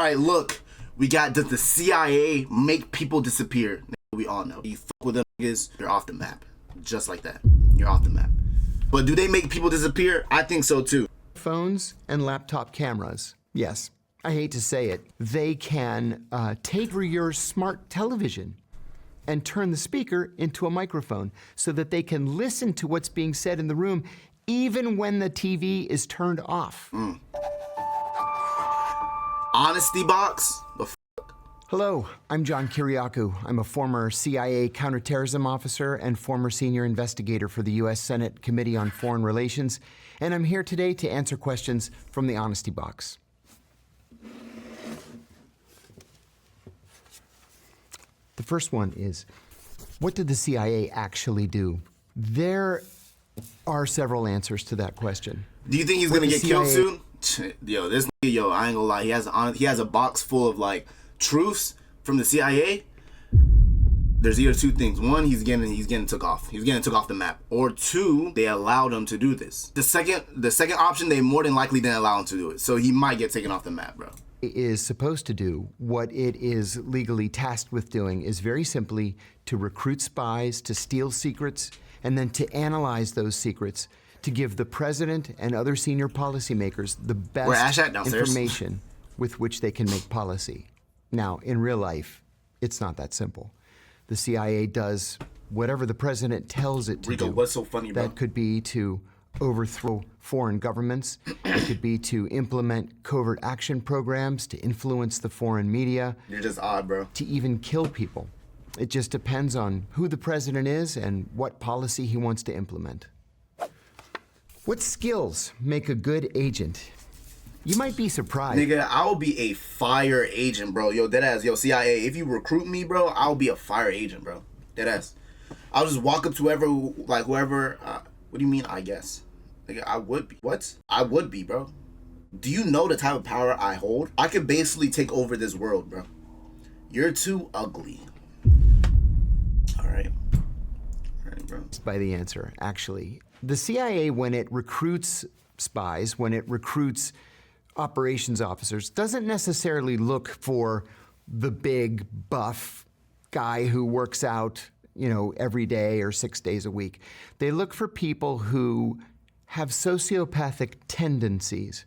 right, look, we got, does the CIA make people disappear? We all know. You fuck with them niggas, you're off the map. Just like that. You're off the map. But do they make people disappear? I think so too. Phones and laptop cameras. Yes, I hate to say it. They can take your smart television and turn the speaker into a microphone so that they can listen to what's being said in the room even when the TV is turned off. Honesty box? The Hello, I'm John Kiriakou. I'm a former CIA counterterrorism officer and former senior investigator for the U.S. Senate Committee on Foreign Relations, and I'm here today to answer questions from the Honesty Box. The first one is, what did the CIA actually do? There are several answers to that question. Do you think he's gonna get killed soon? Yo, this nigga, yo, I ain't gonna lie. He has a box full of like truths from the CIA. There's either two things. One, he's getting took off. He's getting took off the map. Or two, they allowed him to do this. The second option, they more than likely didn't allow him to do it. So he might get taken off the map, bro. It is supposed to do what it is legally tasked with doing is very simply to recruit spies, to steal secrets, and then to analyze those secrets to give the president and other senior policymakers the best information with which they can make policy. Now, in real life, it's not that simple. The CIA does whatever the president tells it to Rico, do. what's so funny, bro? That could be to overthrow foreign governments. It could be to implement covert action programs, to influence the foreign media. You're just odd, bro. To even kill people. It just depends on who the president is and what policy he wants to implement. What skills make a good agent? You might be surprised. Nigga, I will be a fire agent, bro. Yo, deadass. Yo, CIA, if you recruit me, bro, I'll be a fire agent, bro. Deadass. I'll just walk up to whoever, what do you mean, I guess? Nigga, I would be. What? I would be, bro. Do you know the type of power I hold? I could basically take over this world, bro. You're too ugly. All right, bro. By the answer, actually. The CIA, when it recruits spies, when it recruits operations officers, doesn't necessarily look for the big, buff guy who works out, every day or 6 days a week. They look for people who have sociopathic tendencies,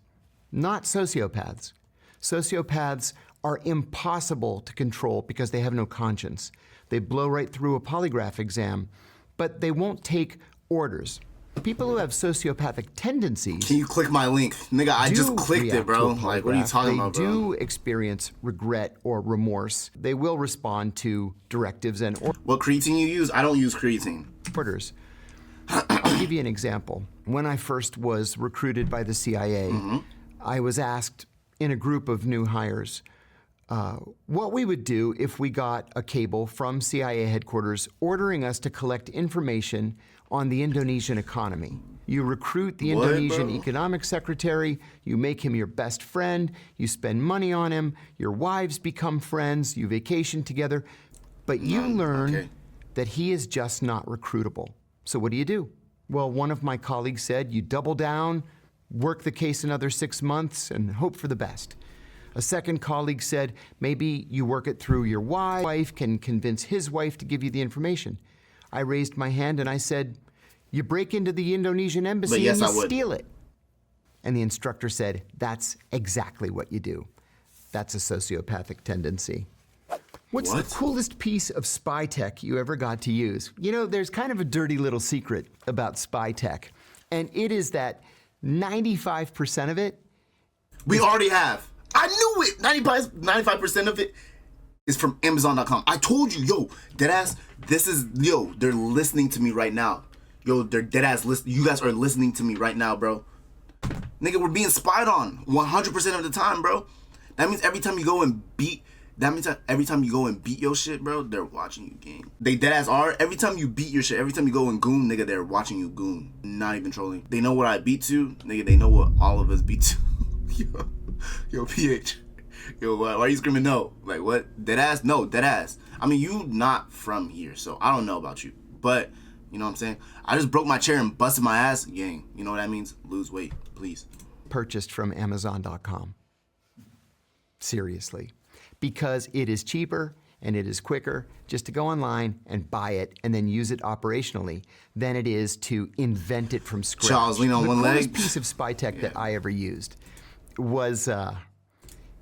not sociopaths. Sociopaths are impossible to control because they have no conscience. They blow right through a polygraph exam, but they won't take orders. People who have sociopathic tendencies... Can you click my link? Nigga, I just clicked it, bro. Like, what are you talking about, bro? They do experience regret or remorse. They will respond to directives and orders. What creatine you use? I don't use creatine. Orders. I'll give you an example. When I first was recruited by the CIA, I was asked in a group of new hires what we would do if we got a cable from CIA headquarters ordering us to collect information on the Indonesian economy. You recruit the Indonesian economic secretary, you make him your best friend, you spend money on him, your wives become friends, you vacation together, but you learn that he is just not recruitable. So what do? Well, one of my colleagues said, you double down, work the case another 6 months, and hope for the best. A second colleague said, maybe you work it through your wife, can convince his wife to give you the information. I raised my hand and I said, you break into the Indonesian embassy and you steal it. And the instructor said, that's exactly what you do. That's a sociopathic tendency. What's the coolest piece of spy tech you ever got to use? There's kind of a dirty little secret about spy tech, and it is that 95% of it... We already have. I knew it! 95% of it is from Amazon.com. I told you, yo, deadass, they're listening to me right now. Yo, they're deadass listening. You guys are listening to me right now, bro. Nigga, we're being spied on 100% of the time, bro. That means every time you go and beat your shit, bro, they're watching you, gang. They deadass are. Every time you beat your shit, every time you go and goon, nigga, they're watching you goon. Not even trolling. They know what I beat to. Nigga, they know what all of us beat to. Yo, PH. Yo, why are you screaming no? Like, what? Deadass? No, deadass. I mean, you not from here, so I don't know about you. But, you know what I'm saying? I just broke my chair and busted my ass. Gang, you know what that means? Lose weight, please. Purchased from Amazon.com. Seriously. Because it is cheaper and it is quicker just to go online and buy it and then use it operationally than it is to invent it from scratch. Charles, lean on one leg. The coolest piece of spy tech that I ever used was,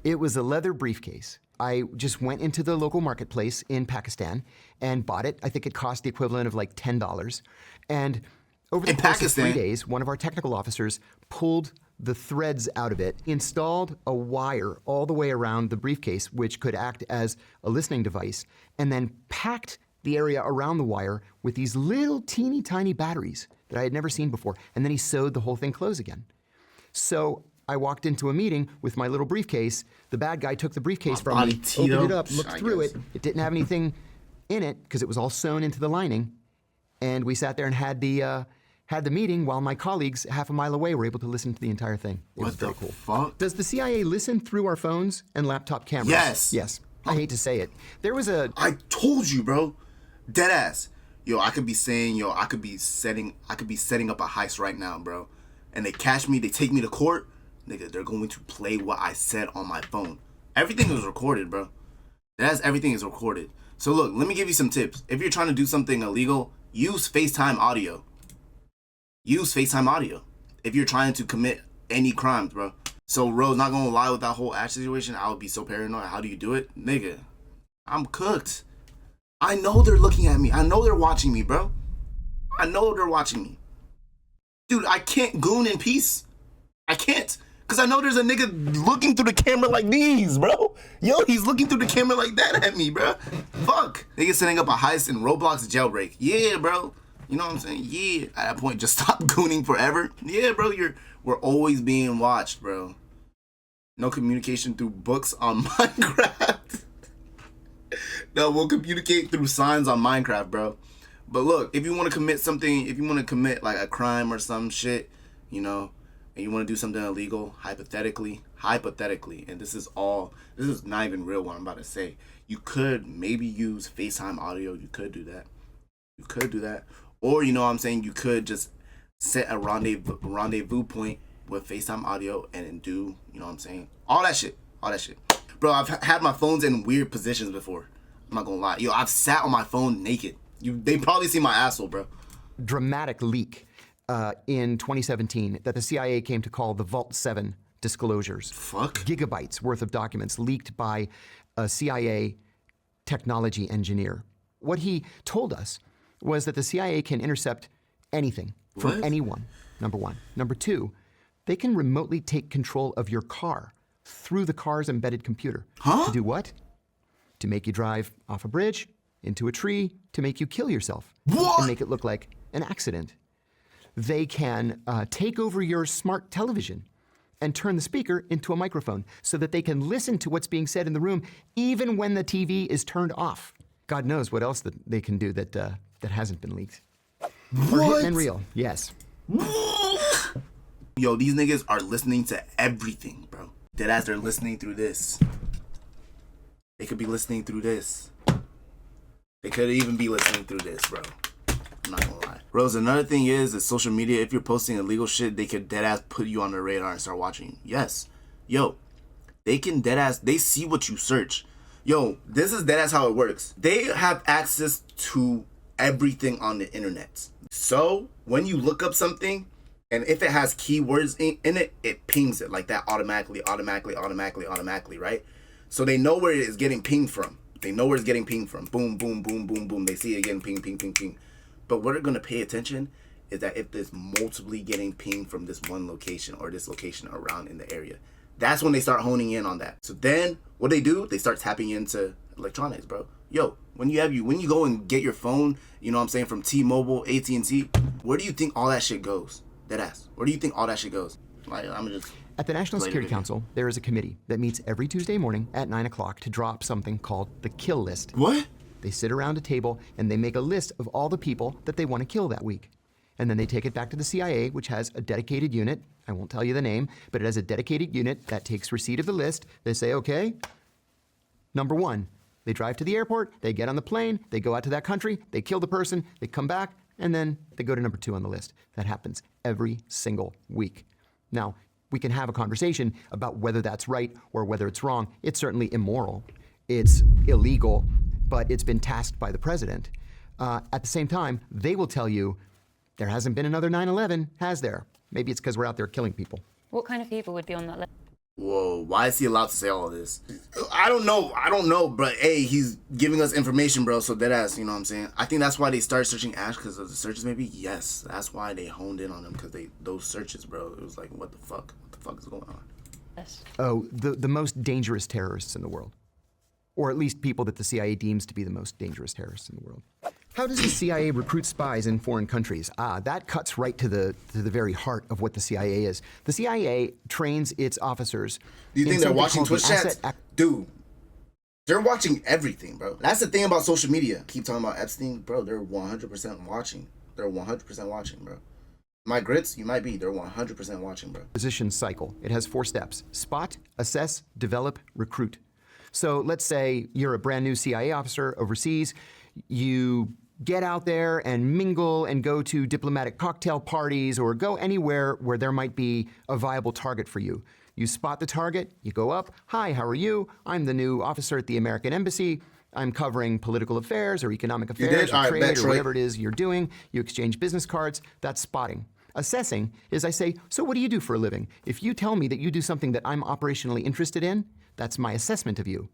it was a leather briefcase. I just went into the local marketplace in Pakistan and bought it. I think it cost the equivalent of like $10. And over the course of 3 days, one of our technical officers pulled the threads out of it, installed a wire all the way around the briefcase, which could act as a listening device, and then packed the area around the wire with these little teeny tiny batteries that I had never seen before. And then he sewed the whole thing closed again. So I walked into a meeting with my little briefcase. The bad guy took the briefcase from me, opened it up, looked through it. It didn't have anything in it because it was all sewn into the lining. And we sat there and had the meeting while my colleagues half a mile away were able to listen to the entire thing. It was very cool. Fuck? Does the CIA listen through our phones and laptop cameras? Yes. Yes. I hate to say it. There was I told you, bro. Dead ass. Yo, I could be saying, I could be setting up a heist right now, bro. And they catch me, they take me to court. Nigga, they're going to play what I said on my phone. Everything is recorded, bro. Everything is recorded. So look, let me give you some tips. If you're trying to do something illegal, use FaceTime audio. Use FaceTime audio if you're trying to commit any crimes, bro. So, Rose, not gonna lie, with that whole Ash situation, I would be so paranoid. How do you do it? Nigga, I'm cooked. I know they're looking at me. I know they're watching me, bro. I know they're watching me. Dude, I can't goon in peace. I can't. Because I know there's a nigga looking through the camera like these, bro. Yo, he's looking through the camera like that at me, bro. Fuck. Nigga setting up a heist in Roblox jailbreak. Yeah, bro. You know what I'm saying? Yeah. At that point, just stop gooning forever. Yeah, bro. We're always being watched, bro. No communication through books on Minecraft. No, we'll communicate through signs on Minecraft, bro. But look, if you want to commit something, if you want to commit like a crime or some shit, and you want to do something illegal, hypothetically, and this is not even real what I'm about to say. You could maybe use FaceTime audio. You could do that. Or, you know what I'm saying, you could just set a rendezvous point with FaceTime audio and then do, you know what I'm saying, all that shit. Bro, I've had my phones in weird positions before. I'm not gonna lie. Yo, I've sat on my phone naked. They probably see my asshole, bro. Dramatic leak in 2017 that the CIA came to call the Vault 7 disclosures. Fuck. Gigabytes worth of documents leaked by a CIA technology engineer. What he told us was that the CIA can intercept anything from anyone, number one. Number two, they can remotely take control of your car through the car's embedded computer. Huh? To do what? To make you drive off a bridge, into a tree, to make you kill yourself. What? And make it look like an accident. They can take over your smart television and turn the speaker into a microphone so that they can listen to what's being said in the room even when the TV is turned off. God knows what else that they can do that hasn't been leaked. What? Or hidden and real, yes. Yo, these niggas are listening to everything, bro. Deadass, they're listening through this. They could be listening through this. They could even be listening through this, bro. I'm not gonna lie. Rose, another thing is that social media, if you're posting illegal shit, they could deadass put you on their radar and start watching you. Yes. Yo, they can deadass, they see what you search. Yo, this is deadass how it works. They have access to everything on the internet. So, when you look up something, and if it has keywords in it, it pings it like that automatically, right? So they know where it is getting pinged from. Boom, boom, boom, boom, boom. They see it again, ping, ping, ping, ping. But what they're going to pay attention is that if there's multiply getting pinged from this one location or this location around in the area, that's when they start honing in on that. So then what they do, they start tapping into electronics, bro. Yo, when you go and get your phone, you know what I'm saying, from T-Mobile, AT&T, where do you think all that shit goes? Deadass. Where do you think all that shit goes? Like, I'm just... At the National Security Council, there is a committee that meets every Tuesday morning at 9 o'clock to drop something called the kill list. What? They sit around a table and they make a list of all the people that they want to kill that week. And then they take it back to the CIA, which has a dedicated unit. I won't tell you the name, but it has a dedicated unit that takes receipt of the list. They say, okay, number one. They drive to the airport, they get on the plane, they go out to that country, they kill the person, they come back, and then they go to number two on the list. That happens every single week. Now, We can have a conversation about whether that's right or whether it's wrong. It's certainly immoral. It's illegal, but it's been tasked by the president. At the same time, they will tell you there hasn't been another 9/11, has there? Maybe it's because we're out there killing people. What kind of people would be on that list? Whoa, why is he allowed to say all of this? I don't know, but hey, he's giving us information, bro, so deadass, you know what I'm saying? I think that's why they started searching Ash, because of the searches, maybe? Yes, that's why they honed in on him, because those searches, bro, it was like, what the fuck? What the fuck is going on? Yes. Oh, the most dangerous terrorists in the world. Or at least people that the CIA deems to be the most dangerous terrorists in the world. How does the CIA recruit spies in foreign countries? That cuts right to the very heart of what the CIA is. The CIA trains its officers. Do you think they're watching Twitch chats? Dude, they're watching everything, bro. That's the thing about social media. Keep talking about Epstein, bro. They're 100% watching. They're 100% watching, bro. My grits, you might be. They're 100% watching, bro. Acquisition cycle. It has 4 steps: spot, assess, develop, recruit. So let's say you're a brand new CIA officer overseas. You get out there and mingle and go to diplomatic cocktail parties or go anywhere where there might be a viable target for you. You spot the target, you go up, "Hi, how are you? I'm the new officer at the American Embassy. I'm covering political affairs or economic affairs or trade or whatever it is you're doing." You exchange business cards. That's spotting. Assessing is I say, "So what do you do for a living?" If you tell me that you do something that I'm operationally interested in, that's my assessment of you.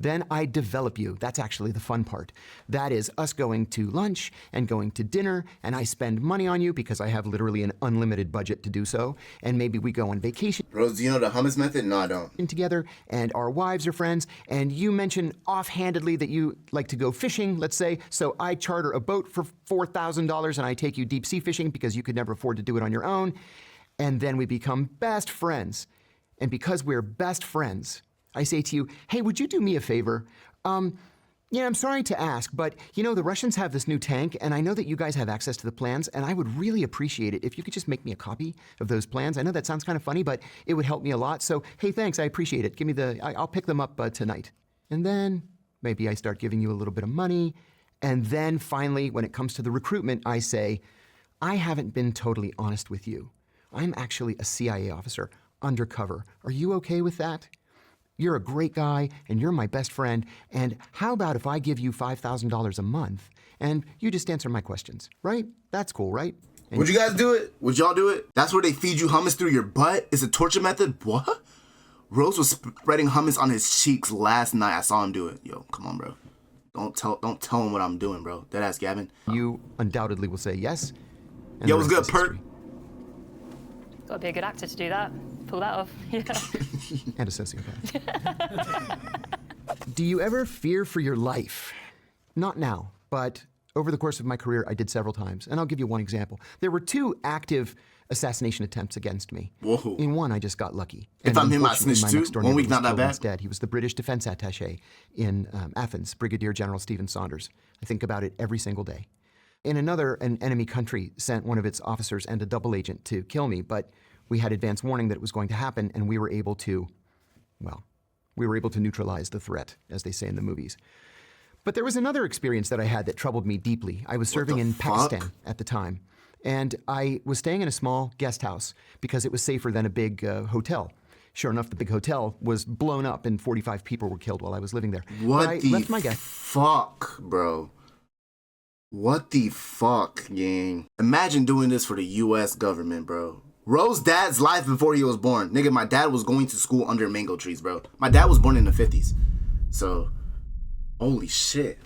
Then I develop you. That's actually the fun part. That is us going to lunch and going to dinner, and I spend money on you because I have literally an unlimited budget to do so, and maybe we go on vacation. Rose, do you know the hummus method? No, I don't. Together, and our wives are friends, and you mention offhandedly that you like to go fishing, let's say, so I charter a boat for $4,000 and I take you deep sea fishing because you could never afford to do it on your own, and then we become best friends. And because we're best friends, I say to you, "Hey, would you do me a favor? I'm sorry to ask, but the Russians have this new tank, and I know that you guys have access to the plans, and I would really appreciate it if you could just make me a copy of those plans. I know that sounds kind of funny, but it would help me a lot. So, hey, thanks, I appreciate it. I'll pick them up tonight." And then maybe I start giving you a little bit of money, and then finally, when it comes to the recruitment, I say, "I haven't been totally honest with you. I'm actually a CIA officer, undercover. Are you okay with that? You're a great guy, and you're my best friend, and how about if I give you $5,000 a month, and you just answer my questions, right? That's cool, right?" And would you guys do it? Would y'all do it? That's where they feed you hummus through your butt? It's a torture method? What? Rose was spreading hummus on his cheeks last night. I saw him do it. Yo, come on, bro. Don't tell him what I'm doing, bro. Deadass Gavin. You undoubtedly will say yes. Yo, what's good, Perk? Got to be a good actor to do that. Pull that off. Yeah. And a sociopath. Do you ever fear for your life? Not now, but over the course of my career, I did several times. And I'll give you one example. There were 2 active assassination attempts against me. Whoa. In one, I just got lucky. If I'm him, I snitched too. 1 week, not that bad. Instead, he was the British defense attaché in Athens, Brigadier General Stephen Saunders. I think about it every single day. In another, an enemy country sent one of its officers and a double agent to kill me, but we had advance warning that it was going to happen, and we were able to neutralize the threat, as they say in the movies. But there was another experience that I had that troubled me deeply. I was serving in Pakistan at the time, and I was staying in a small guest house because it was safer than a big hotel. Sure enough, the big hotel was blown up and 45 people were killed while I was living there. What the fuck, bro? What the fuck, gang? Imagine doing this for the U.S. government, bro. Rose's dad's life before he was born. Nigga, my dad was going to school under mango trees, bro. My dad was born in the 50s. So, holy shit.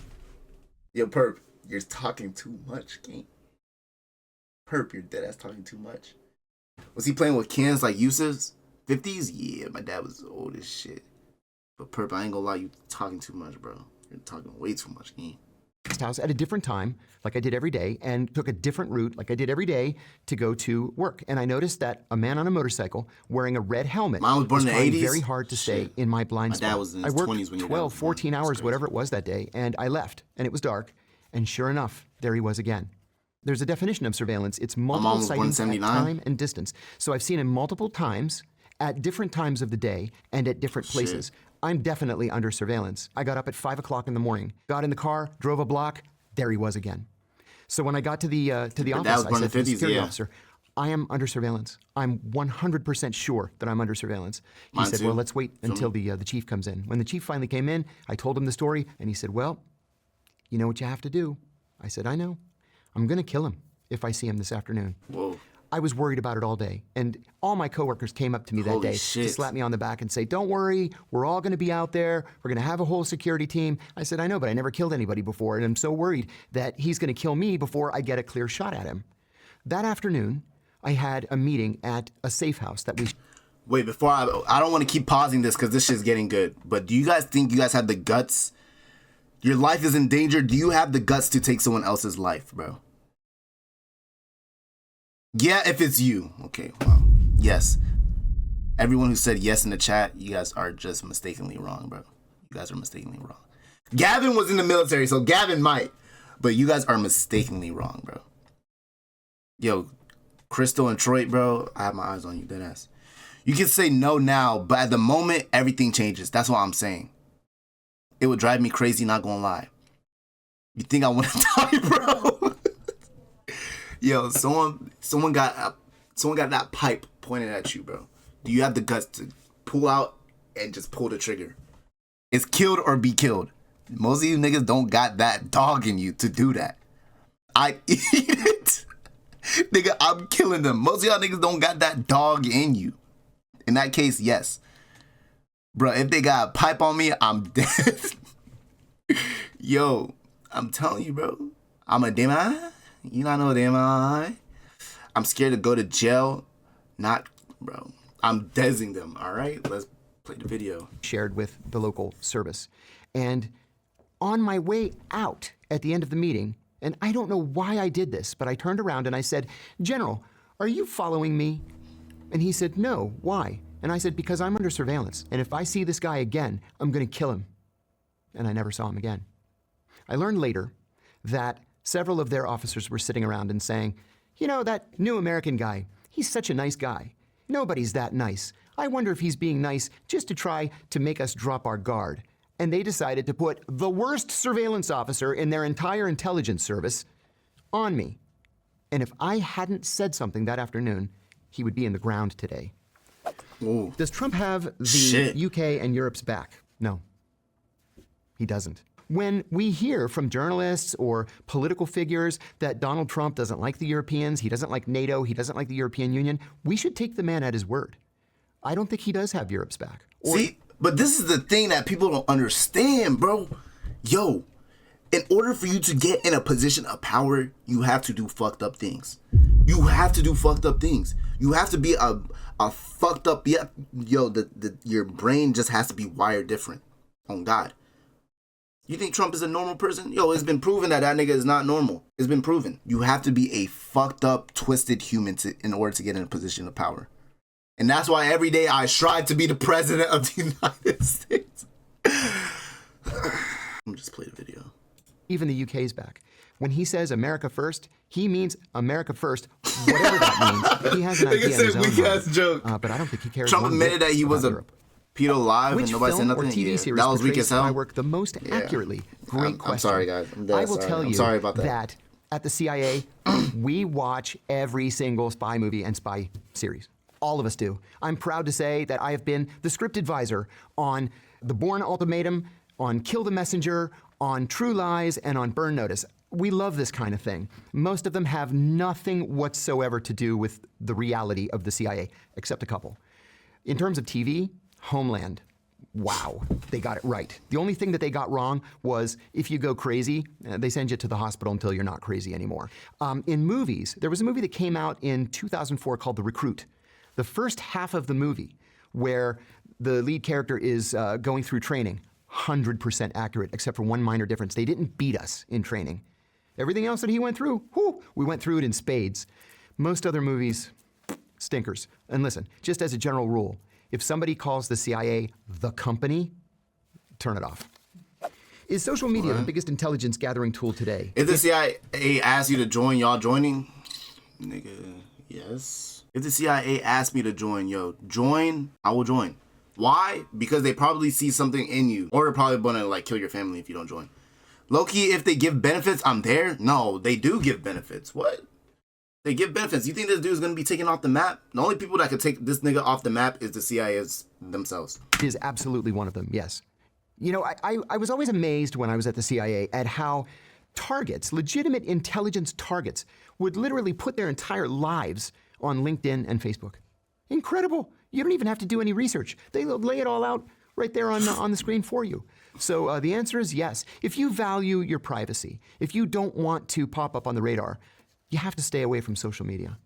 Yo, Perp, you're talking too much, gang. Perp, you're dead ass talking too much. Was he playing with cans like Yusuf's 50s? Yeah, my dad was old as shit. But Perp, I ain't gonna lie, you talking too much, bro. You're talking way too much, gang. House at a different time, like I did every day, and took a different route, like I did every day, to go to work. And I noticed that a man on a motorcycle wearing a red helmet was born in the 80s? Very hard to stay in my blind spot. My dad was in his 20s when I worked 12, 14 hours, whatever it was that day, and I left, and it was dark, and sure enough, there he was again. There's a definition of surveillance. It's multiple sightings at time and distance. So I've seen him multiple times, at different times of the day, and at different places. Shit. I'm definitely under surveillance. I got up at 5 o'clock in the morning, got in the car, drove a block, there he was again. So when I got to the office, I said to the security officer, I am under surveillance. I'm 100% sure that I'm under surveillance. He Mine said, too. well, let's wait until the chief comes in. When the chief finally came in, I told him the story, and he said, well, you know what you have to do. I said, I know. I'm going to kill him if I see him this afternoon. Whoa. I was worried about it all day. And all my coworkers came up to me that Holy day shit. to slap me on the back and say, don't worry, we're all going to be out there. We're going to have a whole security team. I said, I know, but I never killed anybody before. And I'm so worried that he's going to kill me before I get a clear shot at him. That afternoon, I had a meeting at a safe house that we... Wait, before I don't want to keep pausing this because this shit's getting good. But do you guys think you guys have the guts? Your life is in danger. Do you have the guts to take someone else's life, bro? Yeah, if it's you. Okay, wow. Yes. Everyone who said yes in the chat, you guys are just mistakenly wrong, bro. You guys are mistakenly wrong. Gavin was in the military, so Gavin might. But you guys are mistakenly wrong, bro. Yo, Crystal and Troy, bro, I have my eyes on you, deadass. You can say no now, but at the moment, everything changes. That's what I'm saying. It would drive me crazy, not gonna lie. You think I want to die, bro? Yo, someone got that pipe pointed at you, bro. Do you have the guts to pull out and just pull the trigger? It's killed or be killed. Most of you niggas don't got that dog in you to do that. I eat it. Nigga, I'm killing them. Most of y'all niggas don't got that dog in you. In that case, yes. Bro, if they got a pipe on me, I'm dead. Yo, I'm telling you, bro. I'm a demon. You not know demon. I'm scared to go to jail. Not, bro. I'm dezzing them, all right? Let's play the video. shared with the local service. And on my way out at the end of the meeting, and I don't know why I did this, but I turned around and I said, General, are you following me? And he said, no, why? And I said, because I'm under surveillance, and if I see this guy again, I'm gonna kill him. And I never saw him again. I learned later that several of their officers were sitting around and saying, you know, that new American guy, he's such a nice guy. Nobody's that nice. I wonder if he's being nice just to try to make us drop our guard. And they decided to put the worst surveillance officer in their entire intelligence service on me. And if I hadn't said something that afternoon, he would be in the ground today. Ooh. Does Trump have the Shit. UK and Europe's back? No, he doesn't. When we hear from journalists or political figures that Donald Trump doesn't like the Europeans, he doesn't like NATO, he doesn't like the European Union, we should take the man at his word. I don't think he does have Europe's back. See, but this is the thing that people don't understand, bro. Yo, in order for you to get in a position of power, you have to do fucked up things. You have to do fucked up things. You have to be a fucked up, yeah, yo, your brain just has to be wired different. On God. You think Trump is a normal person? Yo, it's been proven that nigga is not normal. It's been proven. You have to be a fucked up, twisted human in order to get in a position of power. And that's why every day I strive to be the president of the United States. Let me just play the video. even the UK's back. When he says America first, he means America first, whatever that means. He has an idea in his own mind. Joke. But I don't think he cares. Trump one admitted bit that he was about a Europe. pedo live Which and nobody said film nothing. or TV series that was weak portrays as hell. my work the most accurately? Great question. I'm sorry, guys. I'm dead I will sorry. tell I'm you sorry about that. at the CIA, we watch every single spy movie and spy series. All of us do. I'm proud to say that I have been the script advisor on The Bourne Ultimatum, on Kill the Messenger, on True Lies, and on Burn Notice. We love this kind of thing. Most of them have nothing whatsoever to do with the reality of the CIA, except a couple. In terms of TV, Homeland. Wow, they got it right. The only thing that they got wrong was if you go crazy, they send you to the hospital until you're not crazy anymore. In movies, there was a movie that came out in 2004 called The Recruit. The first half of the movie, where the lead character is going through training, 100% accurate, except for one minor difference. They didn't beat us in training. Everything else that he went through, we went through it in spades. Most other movies, stinkers. And listen, just as a general rule, if somebody calls the CIA the company, turn it off. Is social media the biggest intelligence gathering tool today? If the CIA asks you to join, y'all joining? Nigga, yes. If the CIA asks me to join, join, I will join. Why? Because they probably see something in you. Or they're probably gonna like kill your family if you don't join. Low-key, if they give benefits, I'm there? No, they do give benefits. What? They give benefits. You think this dude's gonna be taken off the map? The only people that could take this nigga off the map is the CIA themselves. Is absolutely one of them, yes. You know, I was always amazed when I was at the CIA at how targets, legitimate intelligence targets, would literally put their entire lives on LinkedIn and Facebook. Incredible. You don't even have to do any research. They lay it all out right there on the screen for you. So the answer is yes. If you value your privacy, if you don't want to pop up on the radar, you have to stay away from social media.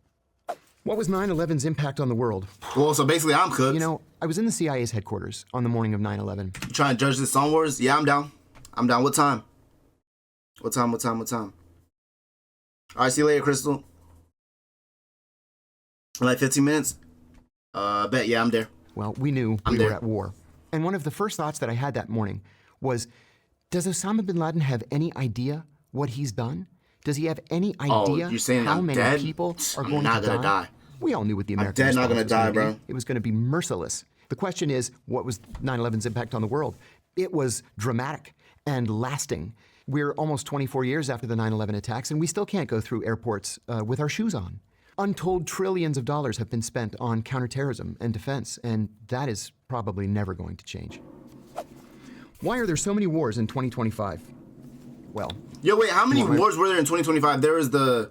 What was 9/11's impact on the world? Well, so basically I'm cooked. You know, I was in the CIA's headquarters on the morning of 9/11. You trying to judge this Star Wars? Yeah, I'm down. I'm down. What time? What time? All right, see you later, Crystal. In like 15 minutes? Bet, yeah, I'm there. Well, we knew we were at war. And one of the first thoughts that I had that morning was, does Osama bin Laden have any idea what he's done? Does he have any idea you're saying how I'm many dead? people are I'm going not to gonna die. We all knew what the American dead, not response gonna was die, gonna bro. be. It was going to be merciless. The question is, what was 9/11's impact on the world? It was dramatic and lasting. We're almost 24 years after the 9/11 attacks, and we still can't go through airports with our shoes on. Untold trillions of dollars have been spent on counterterrorism and defense, and that is probably never going to change. Why are there so many wars in 2025? Well, Yo, wait, how many wars were there in 2025? There was the...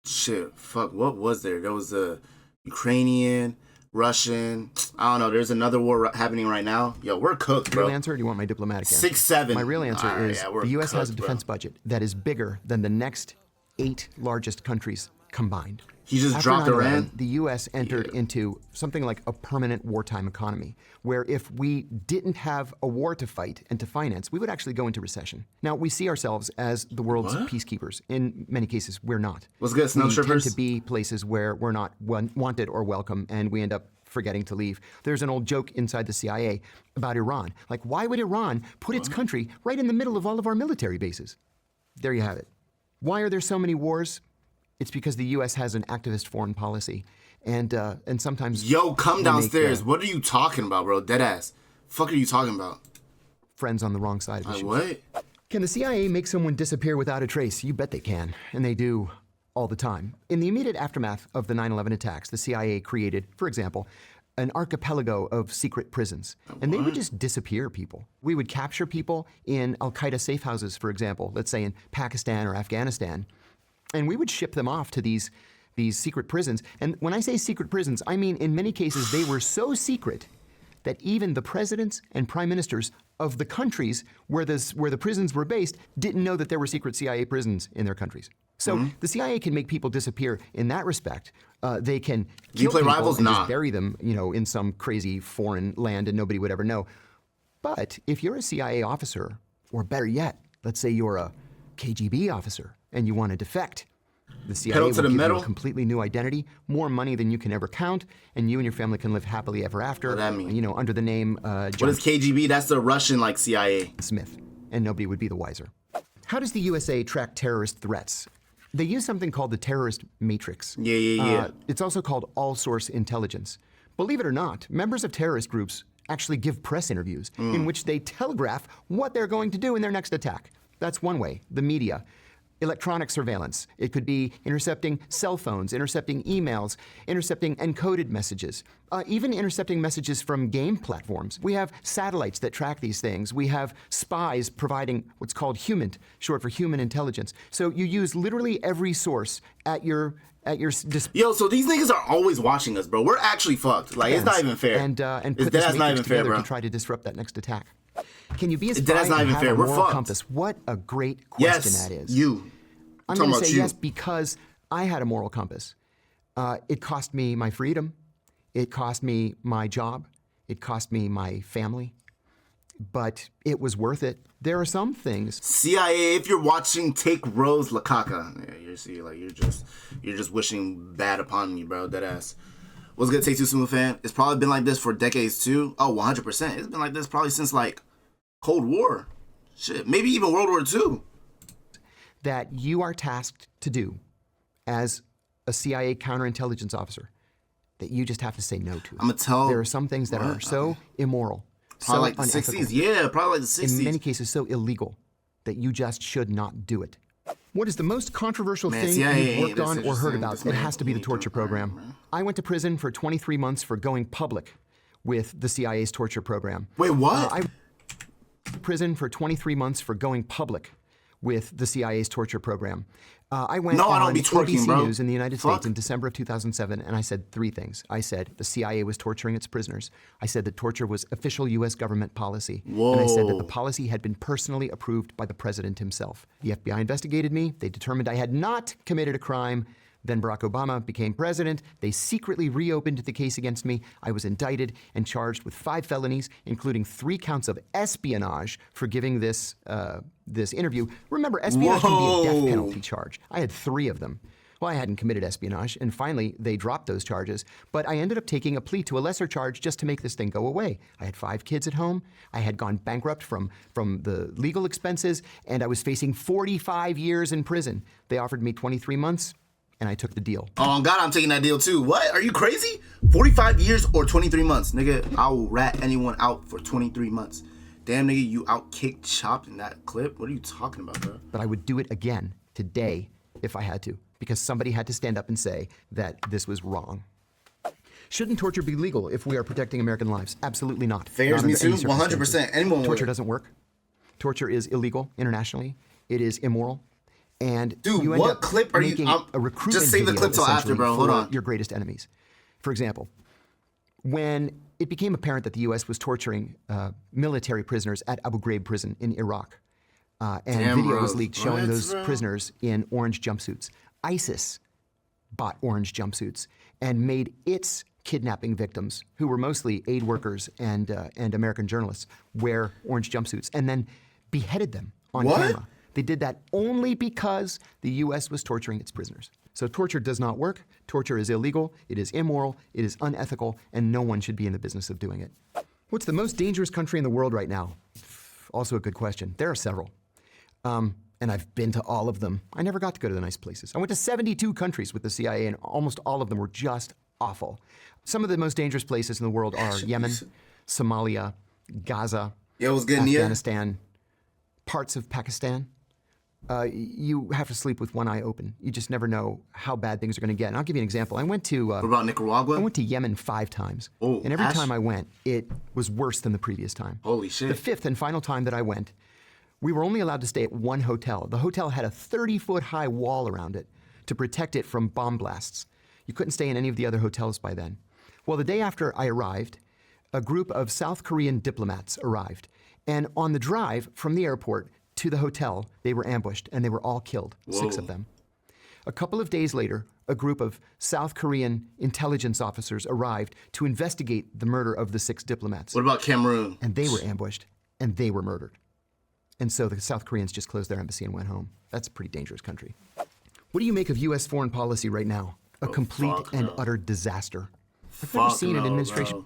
Shit, fuck, what was there? There was the Ukrainian, Russian... I don't know, there's another war happening right now. Yo, we're cooked, bro. real answer, or do you want my diplomatic answer? 6, 7. My real answer is the U.S. has a defense budget that is bigger than the next 8 largest countries combined. He just After dropped 9/11, Iran? The U.S. entered into something like a permanent wartime economy, where if we didn't have a war to fight and to finance, we would actually go into recession. Now, we see ourselves as the world's peacekeepers. In many cases, we're not. What's good, snow We tend strippers? to be places where we're not wanted or welcome, and we end up forgetting to leave. There's an old joke inside the CIA about Iran. Like, why would Iran put its country right in the middle of all of our military bases? There you have it. Why are there so many wars? It's because the U.S. has an activist foreign policy, and sometimes... Yo, come downstairs. What are you talking about, bro? Deadass. Fuck are you talking about? Friends on the wrong side of Like, issues. what? Can the CIA make someone disappear without a trace? You bet they can, and they do all the time. In the immediate aftermath of the 9/11 attacks, the CIA created, for example, an archipelago of secret prisons, and they would just disappear people. We would capture people in Al-Qaeda safe houses, for example, let's say in Pakistan or Afghanistan, and we would ship them off to these secret prisons. And when I say secret prisons, I mean in many cases they were so secret that even the presidents and prime ministers of the countries where the prisons were based didn't know that there were secret CIA prisons in their countries. So the CIA can make people disappear in that respect. They can kill play people Rivals? and Nah. just bury them, in some crazy foreign land and nobody would ever know. But if you're a CIA officer, or better yet, let's say you're a KGB officer and you want to defect, the CIA will to the give you metal? a completely new identity, more money than you can ever count, and you and your family can live happily ever after. What does that mean? Under the name What John is KGB? That's the Russian, like, CIA. Smith, and nobody would be the wiser. How does the USA track terrorist threats? They use something called the terrorist matrix. Yeah. It's also called all-source intelligence. Believe it or not, members of terrorist groups actually give press interviews in which they telegraph what they're going to do in their next attack. That's one way, the media. Electronic surveillance. It could be intercepting cell phones, intercepting emails, intercepting encoded messages, even intercepting messages from game platforms. We have satellites that track these things. We have spies providing what's called HUMINT, short for human intelligence. So you use literally every source at your disposal. Yo, so these niggas are always watching us, bro. We're actually fucked. Like, it's not even fair. And It's put this that's not matrix even fair, together bro. to try to disrupt that next attack. Can you be a That's spy not and even have fair. a We're moral fucked. compass? What a great question Yes, that is. you. I'm talking going to about say you. yes because I had a moral compass. It cost me my freedom. It cost me my job. It cost me my family. But it was worth it. There are some things. CIA, if you're watching, take Rose Lakaka. Yeah, you're just wishing bad upon me, bro. Deadass. What's good, Take Two Smooth fan? It's probably been like this for decades too. Oh, 100%. It's been like this probably since like Cold War. Shit, maybe even World War II. That you are tasked to do as a CIA counterintelligence officer that you just have to say no to. I'm gonna tell. There are some things that are so immoral, Probably so like the unethical, 60s. Yeah, probably like the 60s. in many cases so illegal that you just should not do it. What is the most controversial Man, thing CIA, you've worked that's on or heard interesting. about? This It man has to be the ain't torture doing crime, program. man. I went to prison for 23 months for going public with the CIA's torture program. Wait, what? I prison for 23 months for going public with the CIA's torture program. I went No, I on don't be twerking, ABC bro. News in the United Fuck. States in December of 2007, and I said three things. I said the CIA was torturing its prisoners. I said that torture was official U.S. government policy. And I said that the Whoa. policy had been personally approved by the president himself. The FBI investigated me. They determined I had not committed a crime. Then Barack Obama became president. They secretly reopened the case against me. I was indicted and charged with 5 felonies, including 3 counts of espionage for giving this interview. Remember, espionage can be a death Whoa. penalty charge. I had 3 of them. Well, I hadn't committed espionage, and finally they dropped those charges. But I ended up taking a plea to a lesser charge just to make this thing go away. I had 5 kids at home. I had gone bankrupt from the legal expenses, and I was facing 45 years in prison. They offered me 23 months. And I took the deal. Oh, God, I'm taking that deal too. What? Are you crazy? 45 years or 23 months? Nigga, I will rat anyone out for 23 months. Damn, nigga, you out-kicked Chopped in that clip? What are you talking about, bro? But I would do it again today if I had to, because somebody had to stand up and say that this was wrong. Shouldn't torture be legal if we are protecting American lives? Absolutely not. Figures Not me under any too. 100%. circumstances. Anyone would. Torture doesn't work. Torture is illegal internationally. It is immoral. And Dude, you end what up clip are you- making I'm- a recruitment just save the video, clip till after, essentially, bro. Hold for on. your greatest enemies. For example, when it became apparent that the U.S. was torturing military prisoners at Abu Ghraib prison in Iraq, and Damn, video bro. was leaked showing What, those bro? prisoners in orange jumpsuits, ISIS bought orange jumpsuits and made its kidnapping victims, who were mostly aid workers and American journalists, wear orange jumpsuits and then beheaded them on What? camera. They did that only because the U.S. was torturing its prisoners. So torture does not work. Torture is illegal. It is immoral. It is unethical, and no one should be in the business of doing it. What's the most dangerous country in the world right now? Also a good question. There are several. And I've been to all of them. I never got to go to the nice places. I went to 72 countries with the CIA, and almost all of them were just awful. Some of the most dangerous places in the world are Yemen, Somalia, Gaza, Yo, what's good, Nia? Afghanistan, parts of Pakistan. You have to sleep with one eye open. You just never know how bad things are going to get. And I'll give you an example. I went to What about Nicaragua? I went to Yemen 5 times. Oh, and every Ash. time I went, it was worse than the previous time. Holy shit. The 5th and final time that I went, we were only allowed to stay at one hotel. The hotel had a 30-foot high wall around it to protect it from bomb blasts. You couldn't stay in any of the other hotels by then. Well, the day after I arrived, a group of South Korean diplomats arrived. And on the drive from the airport to the hotel, they were ambushed, and they were all killed, 6 of Whoa. them. A couple of days later, a group of South Korean intelligence officers arrived to investigate the murder of the 6 diplomats. What about Cameroon? And they were ambushed, and they were murdered. And so the South Koreans just closed their embassy and went home. That's a pretty dangerous country. What do you make of U.S. foreign policy right now? A complete fuck and no. utter disaster. I've never Fuck seen no, an administration. bro.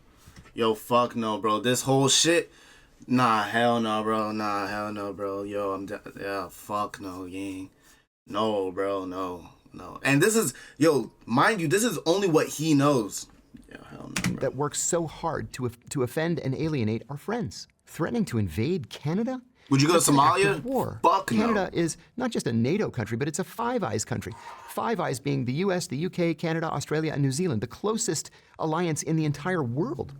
Yo, fuck no, bro. This whole shit. Nah, hell no, bro. Nah, hell no, bro. Yo, yeah, fuck no, gang. No, bro, no. And this is, yo, mind you, this is only what he knows. Yeah, hell no, bro. That works so hard to offend and alienate our friends. Threatening to invade Canada? Would you go to That's an act Somalia? of war. Fuck no. Canada is not just a NATO country, but it's a Five Eyes country. Five Eyes being the US, the UK, Canada, Australia, and New Zealand, the closest alliance in the entire world.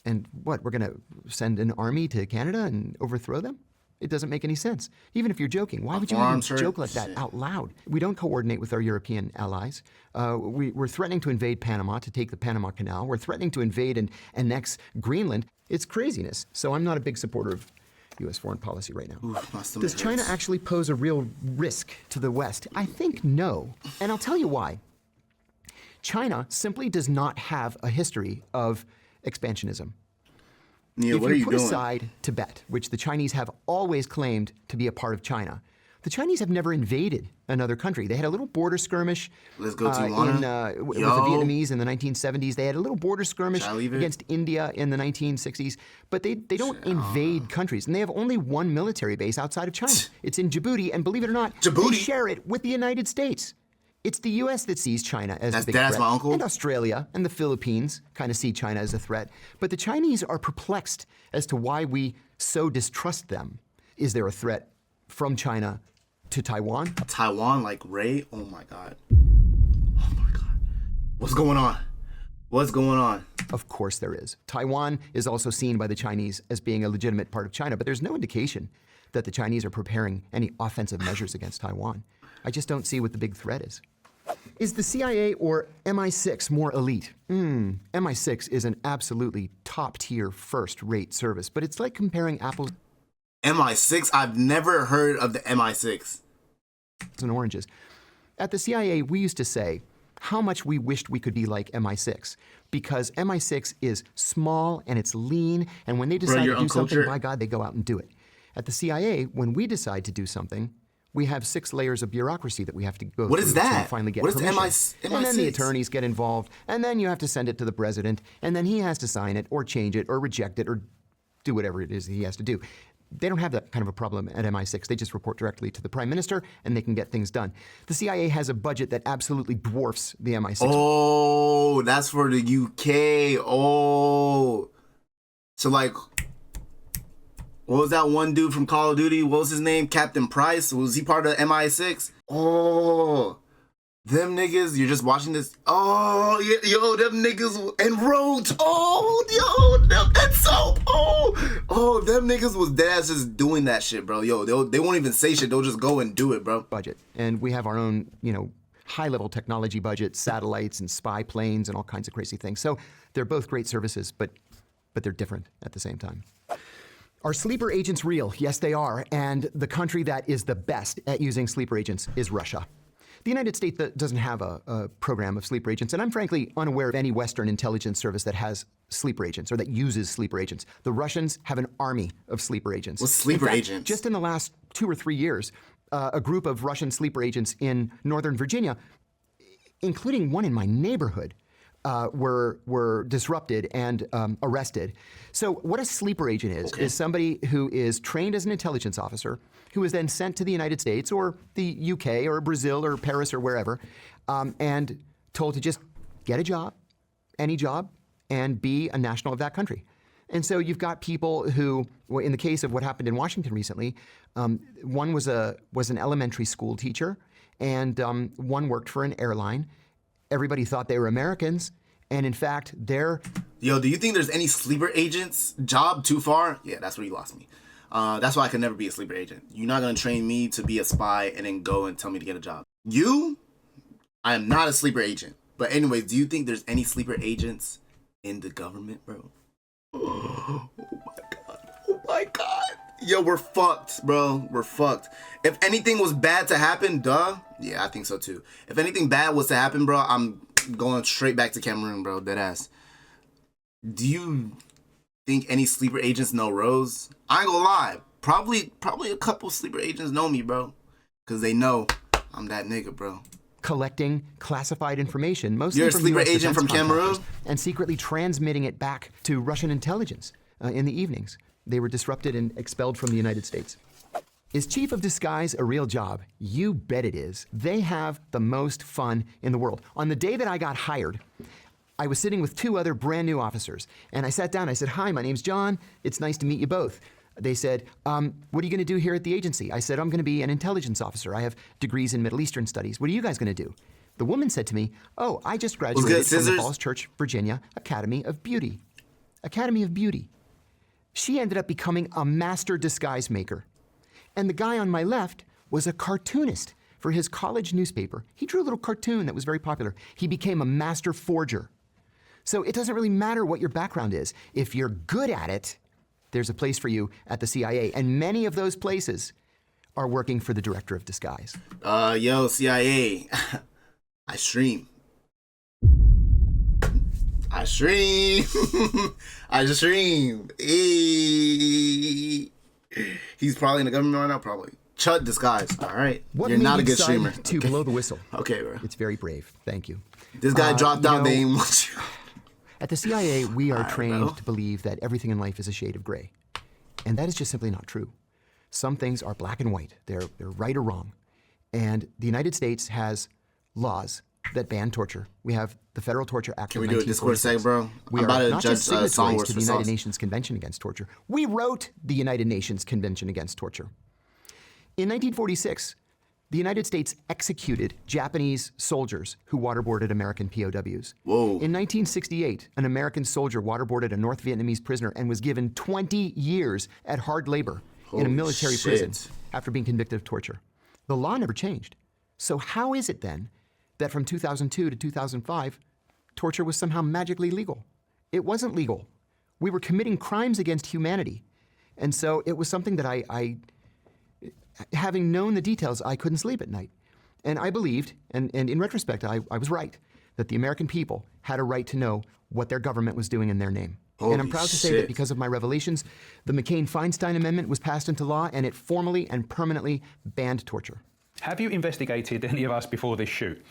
And what, we're going to send an army to Canada and overthrow them? It doesn't make any sense. Even if you're joking, why would you even Arms hurt. joke like that out loud? We don't coordinate with our European allies. We're threatening to invade Panama, to take the Panama Canal. We're threatening to invade and annex Greenland. It's craziness. So I'm not a big supporter of U.S. foreign policy right now. Ooh, my stomach Does China hurts. actually pose a real risk to the West? I think no. And I'll tell you why. China simply does not have a history of expansionism. Nia, If what are you you put doing? aside Tibet, which the Chinese have always claimed to be a part of China, the Chinese have never invaded another country. They had a little border skirmish Let's go, Tijuana. with the Yo. Vietnamese in the 1970s. They had a little border skirmish Shall I leave it? against India in the 1960s. But they don't invade countries. And they have only one military base outside of China. It's in Djibouti, and believe it or not, they Djibouti? share it with the United States. It's the U.S. that sees China as That's a big Dad's threat. my uncle? And Australia and the Philippines kind of see China as a threat. But the Chinese are perplexed as to why we so distrust them. Is there a threat from China To Taiwan? Taiwan, like Ray? Oh my God. Oh my God. What's going on? What's going on? Of course there is. Taiwan is also seen by the Chinese as being a legitimate part of China, but there's no indication that the Chinese are preparing any offensive measures against Taiwan. I just don't see what the big threat is. Is the CIA or MI6 more elite? MI6 is an absolutely top-tier, first-rate service, but it's like comparing apples MI6? I've never heard of the MI6. and oranges. At the CIA, we used to say how much we wished we could be like MI6, because MI6 is small and it's lean, and when they decide to do something, by God, they go out and do it. At the CIA, when we decide to do something, we have 6 layers of bureaucracy that we have to go What through is that? to finally get What is permission. MI6? And then the attorneys get involved, and then you have to send it to the president, and then he has to sign it, or change it, or reject it, or do whatever it is he has to do. They don't have that kind of a problem at MI6. They just report directly to the prime minister, and they can get things done. The CIA has a budget that absolutely dwarfs the MI6. Oh, that's for the UK. Oh. So, like, what was that one dude from Call of Duty? What was his name? Captain Price? Was he part of MI6? Oh. Them niggas, you're just watching this. Oh, yeah, yo, them niggas enrolled. Oh, yo, that's so. Oh, them niggas was dead ass just doing that shit, bro. Yo, they won't even say shit. They'll just go and do it, bro. Budget. And we have our own, high-level technology budget, satellites and spy planes and all kinds of crazy things. So they're both great services, but they're different at the same time. Are sleeper agents real? Yes, they are. And the country that is the best at using sleeper agents is Russia. The United States doesn't have a program of sleeper agents, and I'm frankly unaware of any Western intelligence service that has sleeper agents or that uses sleeper agents. The Russians have an army of sleeper agents. What's sleeper agents? Just in the last 2 or 3 years, a group of Russian sleeper agents in Northern Virginia, including one in my neighborhood, were disrupted and arrested. So what a sleeper agent is somebody who is trained as an intelligence officer, who is then sent to the United States or the UK or Brazil or Paris or wherever, and told to just get a job, any job, and be a national of that country. And so you've got people who, in the case of what happened in Washington recently, one was an elementary school teacher, and one worked for an airline. Everybody thought they were Americans, and in fact, they're... Yo, do you think there's any sleeper agents? Job too far? Yeah, that's where you lost me. That's why I could never be a sleeper agent. You're not going to train me to be a spy and then go and tell me to get a job. I am not a sleeper agent. But anyways, do you think there's any sleeper agents in the government, bro? Oh my God. Oh my God. Yo, we're fucked, bro. We're fucked. If anything was bad to happen, yeah, I think so too. If anything bad was to happen, bro, I'm going straight back to Cameroon, bro. Deadass. Do you think any sleeper agents know Rose? I ain't gonna lie. Probably a couple sleeper agents know me, bro. Because they know I'm that nigga, bro. Collecting classified information, mostly You're a from sleeper US agent from defense Cameroon? contractors, and secretly transmitting it back to Russian intelligence in the evenings. They were disrupted and expelled from the United States. Is chief of disguise a real job? You bet it is. They have the most fun in the world. On the day that I got hired, I was sitting with 2 other brand new officers, and I sat down. I said, "Hi, my name's John. It's nice to meet you both." They said, "What are you going to do here at the agency?" I said, "I'm going to be an intelligence officer. I have degrees in Middle Eastern studies. What are you guys going to do?" The woman said to me, "Oh, I just graduated from the Falls Church, Virginia Academy of Beauty." Academy of Beauty. She ended up becoming a master disguise maker. And the guy on my left was a cartoonist for his college newspaper. He drew a little cartoon that was very popular. He became a master forger. So it doesn't really matter what your background is. If you're good at it, there's a place for you at the CIA. And many of those places are working for the director of disguise. Yo, CIA. I stream. I stream. He's probably in the government right now, probably. Chud disguise. All right. What You're made not a you good decide streamer. to blow the whistle? Okay, bro. It's very brave. Thank you. This guy dropped out. They ain't want you. At the CIA, we are trained bro. to believe that everything in life is a shade of gray. And that is just simply not true. Some things are black and white. They're right or wrong. And the United States has laws that ban torture. We have the Federal Torture Act Can of we do a Discord 1946. seg, bro? We I'm are about to not judge just signatories Wars to the for United sauce. Nations Convention Against Torture. We wrote the United Nations Convention Against Torture. In 1946, the United States executed Japanese soldiers who waterboarded American POWs. Whoa. In 1968, an American soldier waterboarded a North Vietnamese prisoner and was given 20 years at hard labor in a Holy military shit. prison after being convicted of torture. The law never changed. So how is it then that from 2002 to 2005, torture was somehow magically legal? It wasn't legal. We were committing crimes against humanity. And so it was something that I having known the details, I couldn't sleep at night. And I believed, and in retrospect, I was right, that the American people had a right to know what their government was doing in their name. And I'm Holy proud to say shit. that because of my revelations, the McCain-Feinstein Amendment was passed into law, and it formally and permanently banned torture. Have you investigated any of us before this shoot?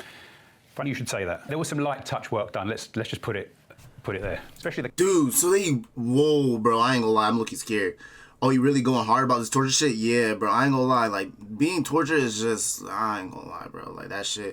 Funny you should say that. There was some light touch work done. Let's just put it there. Especially the Dude, so whoa, bro, I ain't gonna lie, I'm looking scared. Oh, you really going hard about this torture shit? Yeah, bro, I ain't gonna lie. Like, being tortured is just, I ain't gonna lie, bro. Like, that shit,